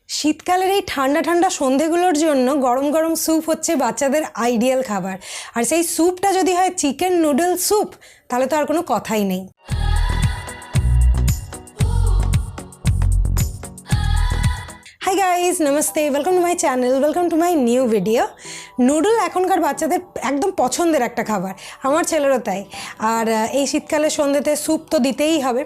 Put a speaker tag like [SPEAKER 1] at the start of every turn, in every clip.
[SPEAKER 1] শীতকালের এই ঠান্ডা ঠান্ডা সন্ধেগুলোর জন্য গরম গরম স্যুপ হচ্ছে বাচ্চাদের আইডিয়াল খাবার। আর সেই স্যুপটা যদি হয় চিকেন নুডল স্যুপ, তাহলে তো আর কোনো কথাই নেই। Hi guys, namaste, welcome to my channel, welcome to my new video. Noodle এখনকার বাচ্চাদের একদম পছন্দের একটা খাবার, আমার ছেলেরও তাই। আর এই শীতকালের সন্ধ্যেতে স্যুপ তো দিতেই হবে।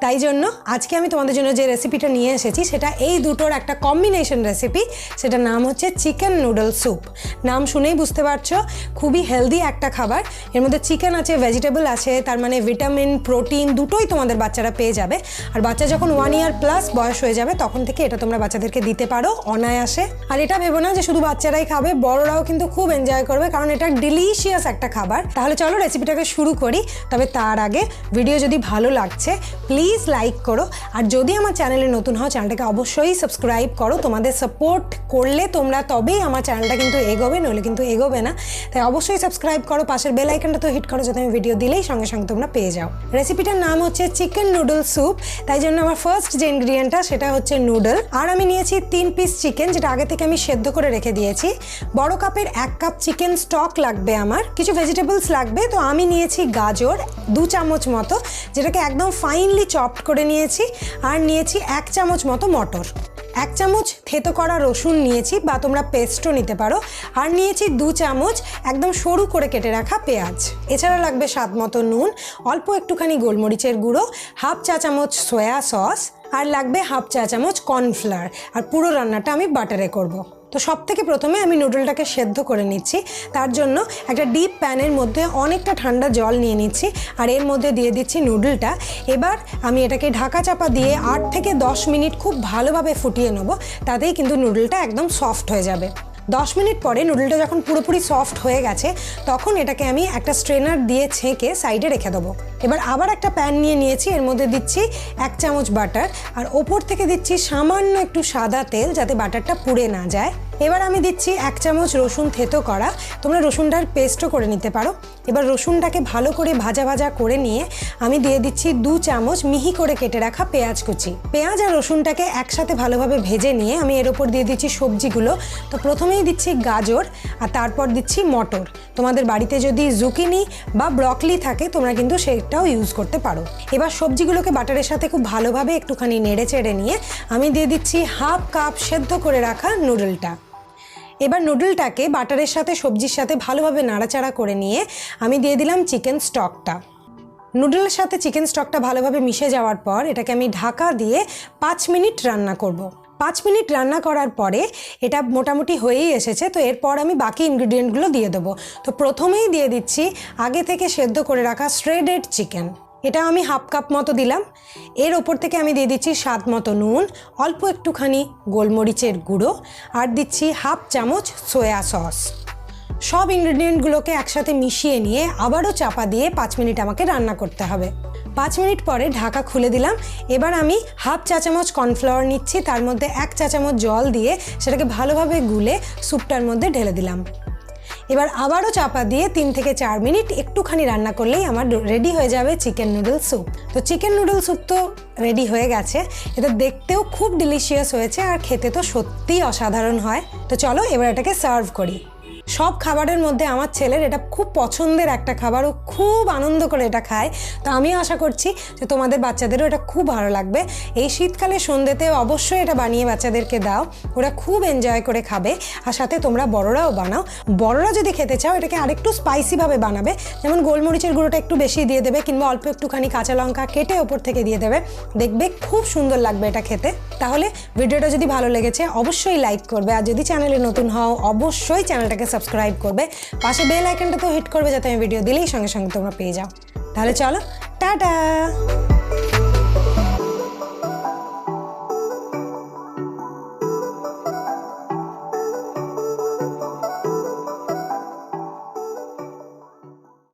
[SPEAKER 1] তাই জন্য আজকে আমি তোমাদের জন্য যে রেসিপিটা নিয়ে এসেছি সেটা এই দুটোর একটা কম্বিনেশন রেসিপি। সেটার নাম হচ্ছে চিকেন নুডল স্যুপ। নাম শুনেই বুঝতে পারছো খুবই হেলদি একটা খাবার। এর মধ্যে চিকেন আছে, ভেজিটেবল আছে, তার মানে ভিটামিন প্রোটিন দুটোই তোমাদের বাচ্চারা পেয়ে যাবে। আর বাচ্চা যখন 1 ইয়ার প্লাস বয়স হয়ে যাবে তখন থেকে এটা তোমরা বাচ্চাদেরকে দিতে পারো অনায়াসে। আর এটা ভেবো না যে শুধু বাচ্চারাই খাবে, বড়রাও কিন্তু খুব এনজয় করবে, কারণ এটা ডিলিশিয়াস একটা খাবার। তাহলে চলো রেসিপিটাকে শুরু করি। তবে তার আগে ভিডিও যদি ভালো লাগছে প্লিজ লাইক করো, আর যদি আমার চ্যানেলে নতুন হও চ্যানেলটাকে অবশ্যই সাবস্ক্রাইব করো। তোমাদের সাপোর্ট করলে তোমরা তবেই আমার চ্যানেলটা কিন্তু এগোবে, নইলে কিন্তু এগোবে না। তাই অবশ্যই সাবস্ক্রাইব করো, পাশের বেল আইকনটা তো হিট করো যাতে আমি ভিডিও দিলেই সঙ্গে সঙ্গে তোমরা পেয়ে যাও। রেসিপিটার নাম হচ্ছে চিকেন নুডল স্যুপ। তাই জন্য আমার ফার্স্ট যে ইনগ্রিডিয়েন্টটা সেটা হচ্ছে নুডল। আর আমি নিয়েছি 3 পিস চিকেন, যেটা আগে থেকে আমি সেদ্ধ করে রেখে দিয়েছি। বড় কাপের 1 কাপ চিকেন স্টক লাগবে আমার। কিছু ভেজিটেবলস লাগবে, তো আমি নিয়েছি গাজর 2 চামচ মতো, যেটাকে একদম ফাইনলি চপড করে নিয়েছি। আর নিয়েছি 1 চামচ মতো মটর। 1 চামচ থেতো করা রসুন নিয়েছি, বা তোমরা পেস্টও নিতে পারো। আর নিয়েছি 2 চামচ একদম সরু করে কেটে রাখা পেঁয়াজ। এছাড়া লাগবে স্বাদ মতো নুন, অল্প একটুখানি গোলমরিচের গুঁড়ো, 1/2 চা চামচ সয়া সস, আর লাগবে 1/2 চা চামচ কর্নফ্লাওয়ার। আর পুরো রান্নাটা আমি বাটারে করব। তো সব থেকে প্রথমে আমি নুডলটাকে সেদ্ধ করে নিচ্ছি। তার জন্য একটা ডিপ প্যানের মধ্যে অনেকটা ঠান্ডা জল নিয়ে নিচ্ছি, আর এর মধ্যে দিয়ে দিচ্ছি নুডলটা। এবার আমি এটাকে ঢাকা চাপা দিয়ে 8 থেকে 10 মিনিট খুব ভালোভাবে ফুটিয়ে নেব। তাতেই কিন্তু নুডলটা একদম সফট হয়ে যাবে। 10 মিনিট পরে নুডলটা যখন পুরোপুরি সফট হয়ে গেছে তখন এটাকে আমি একটা স্ট্রেনার দিয়ে ছেঁকে সাইডে রেখে দেবো। এবার আবার একটা প্যান নিয়ে নিয়েছি, এর মধ্যে দিচ্ছি 1 চামচ বাটার, আর ওপর থেকে দিচ্ছি সামান্য একটু সাদা তেল যাতে বাটারটা পুড়ে না যায়। এবার আমি দিচ্ছি 1 চামচ রসুন থেতো করা, তোমরা রসুনটার পেস্টও করে নিতে পারো। এবার রসুনটাকে ভালো করে ভাজা ভাজা করে নিয়ে আমি দিয়ে দিচ্ছি 2 চামচ মিহি করে কেটে রাখা পেঁয়াজ কুচি। পেঁয়াজ আর রসুনটাকে একসাথে ভালোভাবে ভেজে নিয়ে আমি এর ওপর দিয়ে দিচ্ছি সবজিগুলো। তো প্রথমেই দিচ্ছি গাজর, আর তারপর দিচ্ছি মটর। তোমাদের বাড়িতে যদি জুকিনি বা ব্রকলি থাকে তোমরা কিন্তু সেটাও ইউজ করতে পারো। এবার সবজিগুলোকে বাটারের সাথে খুব ভালোভাবে একটুখানি নেড়ে চেড়ে নিয়ে আমি দিয়ে দিচ্ছি 1/2 কাপ সেদ্ধ করে রাখা নুডলটা। এবার নুডলটাকে বাটারের সাথে সবজির সাথে ভালোভাবে নাড়াচাড়া করে নিয়ে আমি দিয়ে দিলাম চিকেন স্টকটা। নুডলের সাথে চিকেন স্টকটা ভালোভাবে মিশে যাওয়ার পর এটাকে আমি ঢাকা দিয়ে 5 মিনিট রান্না করব। 5 মিনিট রান্না করার পরে এটা মোটামুটি হয়েই এসেছে। তো এরপর আমি বাকি ইনগ্রিডিয়েন্টগুলো দিয়ে দেবো। তো প্রথমেই দিয়ে দিচ্ছি আগে থেকে সেদ্ধ করে রাখা শ্রেডেড চিকেন। এটা আমি 1/2 কাপ মতো দিলাম। এর ওপর থেকে আমি দিয়ে দিচ্ছি স্বাদ মতো নুন, অল্প একটুখানি গোলমরিচের গুঁড়ো, আর দিচ্ছি 1/2 চামচ সয়া সস। সব ইনগ্রিডিয়েন্টগুলোকে একসাথে মিশিয়ে নিয়ে আবারও চাপা দিয়ে 5 মিনিট আমাকে রান্না করতে হবে। 5 মিনিট পরে ঢাকা খুলে দিলাম। এবার আমি 1/2 চা চামচ কর্নফ্লাওয়ার নিচ্ছি, তার মধ্যে 1 চা চামচ জল দিয়ে সেটাকে ভালোভাবে গুলে স্যুপটার মধ্যে ঢেলে দিলাম। এবার আবারও চাপা দিয়ে 3 থেকে 4 মিনিট একটুখানি রান্না করলেই আমার রেডি হয়ে যাবে চিকেন নুডল স্যুপ। তো চিকেন নুডল স্যুপ তো রেডি হয়ে গেছে। এটা দেখতেও খুব ডিলিশিয়াস হয়েছে, আর খেতে তো সত্যিই অসাধারণ হয়। তো চলো এবার এটাকে সার্ভ করি। সব খাবারের মধ্যে আমার ছেলের এটা খুব পছন্দের একটা খাবার, ও খুব আনন্দ করে এটা খায়। তো আমিও আশা করছি যে তোমাদের বাচ্চাদেরও এটা খুব ভালো লাগবে। এই শীতকালে সন্ধ্যেতে অবশ্যই এটা বানিয়ে বাচ্চাদেরকে দাও, ওরা খুব এনজয় করে খাবে। আর সাথে তোমরা বড়রাও বানাও। বড়রা যদি খেতে চাও এটাকে আরেকটু স্পাইসিভাবে বানাবে, যেমন গোলমরিচের গুঁড়োটা একটু বেশি দিয়ে দেবে, কিংবা অল্প একটুখানি কাঁচা লঙ্কা কেটে ওপর থেকে দিয়ে দেবে। দেখবে খুব সুন্দর লাগবে এটা খেতে। তাহলে ভিডিওটা যদি ভালো লেগেছে অবশ্যই লাইক করবে, আর যদি চ্যানেলে নতুন হও অবশ্যই চ্যানেলটাকে সাবস্ক্রাইব করবে। পাশে বেল আইকনটা তো হিট করবে যাতে আমি ভিডিও দিলেই সঙ্গে সঙ্গে তোমরা পেয়ে যাও। তাহলে চলো, টাটা।